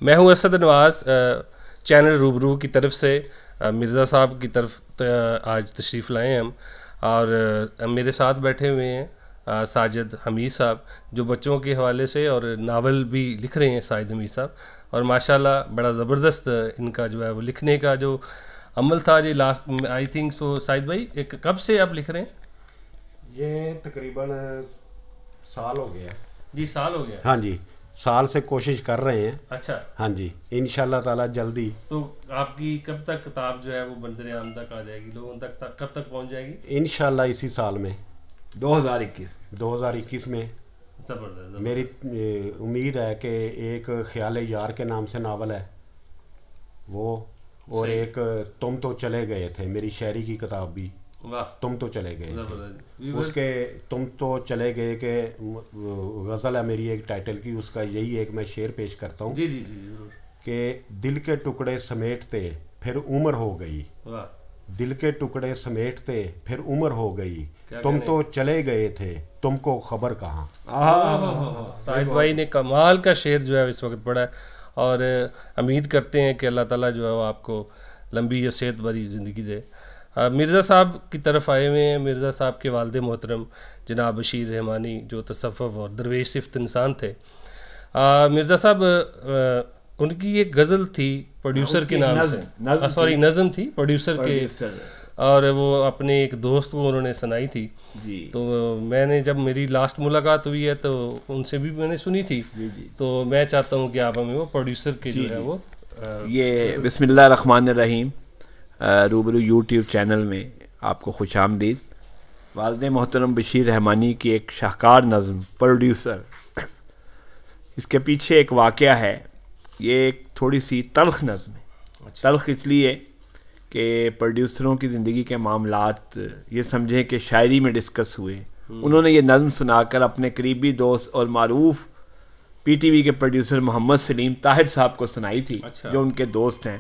میں ہوں اسد نواز، چینل روبرو کی طرف سے مرزا صاحب کی طرف آج تشریف لائے ہیں ہم، اور میرے ساتھ بیٹھے ہوئے ہیں ساجد حمید صاحب، جو بچوں کے حوالے سے اور ناول بھی لکھ رہے ہیں ساجد حمید صاحب، اور ماشاءاللہ بڑا زبردست ان کا جو ہے وہ لکھنے کا جو عمل تھا جی last I think so Sajid بھائی ایک کب سے آپ لکھ رہے ہیں؟ یہ تقریباً سال ہو گیا جی سال ہو گیا. ہاں جی، سال سے کوشش کر رہے ہیں. اچھا ہاں جی، انشاءاللہ تعالی جلدی. تو آپ کی کب تک کتاب جو ہے وہ منظر عام تک آ جائے گی، لوگوں تک کب تک پہنچ جائے گی؟ انشاءاللہ اسی سال میں 2021 میں. زبردست. میری امید ہے کہ ایک خیال یار کے نام سے ناول ہے وہ، اور ایک تم تو چلے گئے تھے، میری شاعری کی کتاب بھی تم تو چلے گئے تھے. اس کے تم تو چلے گئے کہ غزل ہے میری ایک ٹائٹل کی، اس کا یہی ایک میں شعر پیش کرتا ہوں. جی جی جی ضرور. کہ دل کے ٹکڑے سمیٹتے پھر عمر ہو گئی، دل کے ٹکڑے سمیٹتے پھر عمر ہو گئی، تم تو چلے گئے تھے تم کو خبر کہاں. ساجد بھائی نے کمال کا شعر جو ہے اس وقت پڑھا ہے، اور امید کرتے ہیں کہ اللہ تعالیٰ جو ہے وہ آپ کو لمبی یا صحت بھری زندگی دے. مرزا صاحب کی طرف آئے ہوئے ہیں. مرزا صاحب کے والد محترم جناب بشیر رحمانی جو تصوف اور درویش صفت انسان تھے. مرزا صاحب ان کی ایک غزل تھی پروڈیوسر کے نام سے، سوری نظم تھی پروڈیوسر کے، اور وہ اپنے ایک دوست کو انہوں نے سنائی تھی. تو میں نے جب میری لاسٹ ملاقات ہوئی ہے تو ان سے بھی میں نے سنی تھی، تو میں چاہتا ہوں کہ آپ ہمیں وہ پروڈیوسر کے جو ہے وہ یہ بسم اللہ الرحمن الرحیم روبرو یوٹیوب چینل میں آپ کو خوش آمدید. والد محترم بشیر رحمانی کی ایک شاہکار نظم پروڈیوسر، اس کے پیچھے ایک واقعہ ہے. یہ ایک تھوڑی سی تلخ نظم ہے. تلخ اس لیے کہ پروڈیوسروں کی زندگی کے معاملات یہ سمجھیں کہ شاعری میں ڈسکس ہوئے. انہوں نے یہ نظم سنا کر اپنے قریبی دوست اور معروف پی ٹی وی کے پروڈیوسر محمد سلیم طاہر صاحب کو سنائی تھی، جو ان کے دوست ہیں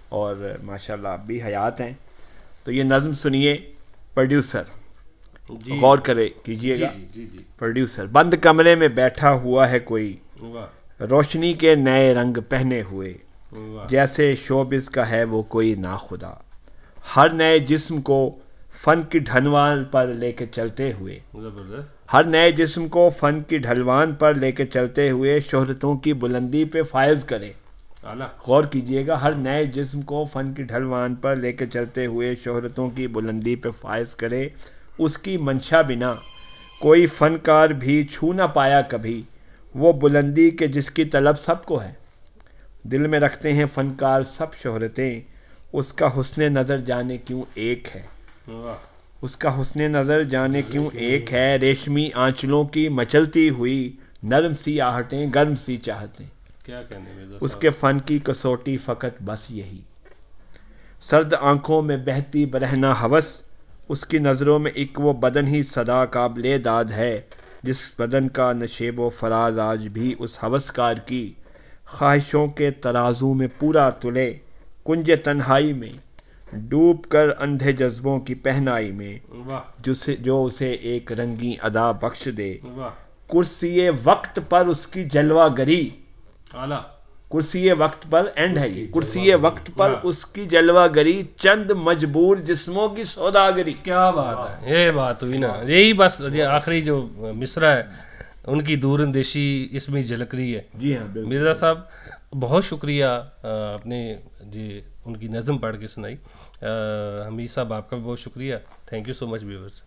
اور ماشاءاللہ اب بھی حیات ہیں. تو یہ نظم سنیے پروڈیوسر، غور کرے کیجئے گا. پروڈیوسر: بند کمرے میں بیٹھا ہوا ہے کوئی، روشنی کے نئے رنگ پہنے ہوئے، جیسے شوبز کا ہے وہ کوئی ناخدا، ہر نئے جسم کو فن کی ڈھلوان پر لے کے چلتے ہوئے، ہر نئے جسم کو فن کی ڈھلوان پر لے کے چلتے ہوئے شہرتوں کی بلندی پہ فائز کرے. غور کیجئے گا، ہر نئے جسم کو فن کی ڈھلوان پر لے کے چلتے ہوئے شہرتوں کی بلندی پہ فائز کرے. اس کی منشا بنا کوئی فنکار بھی چھو نہ پایا کبھی، وہ بلندی کے جس کی طلب سب کو ہے. دل میں رکھتے ہیں فنکار سب شہرتیں، اس کا حسن نظر جانے کیوں ایک ہے، اس کا حسن نظر جانے کیوں ایک ہے. ریشمی آنچلوں کی مچلتی ہوئی نرم سی آہٹیں، گرم سی چاہتیں، اس کے فن کی کسوٹی فقط بس یہی. سرد آنکھوں میں بہتی برہنہ ہوس، اس کی نظروں میں ایک وہ بدن ہی صدا قابل داد ہے، جس بدن کا نشیب و فراز آج بھی اس ہوسکار کی خواہشوں کے ترازو میں پورا تلے. کنج تنہائی میں ڈوب کر اندھے جذبوں کی پہنائی میں جو اسے ایک رنگی ادا بخش دے. کرسی وقت پر اس کی جلوہ گری، کرسی وقت پر اینڈ ہے یہ، کرسی وقت پر اس کی جلوہ گری، چند مجبور جسموں کی سوداگری. کیا بات ہے، یہ بات ہوئی نا. یہی بس آخری جو مصرع ہے ان کی دور اندیشی اس میں جھلک رہی ہے. جی ہاں مرزا صاحب بہت شکریہ، آپ نے جی ان کی نظم پڑھ کے سنائی. حمید صاحب آپ کا بھی بہت شکریہ. Thank you so much viewers.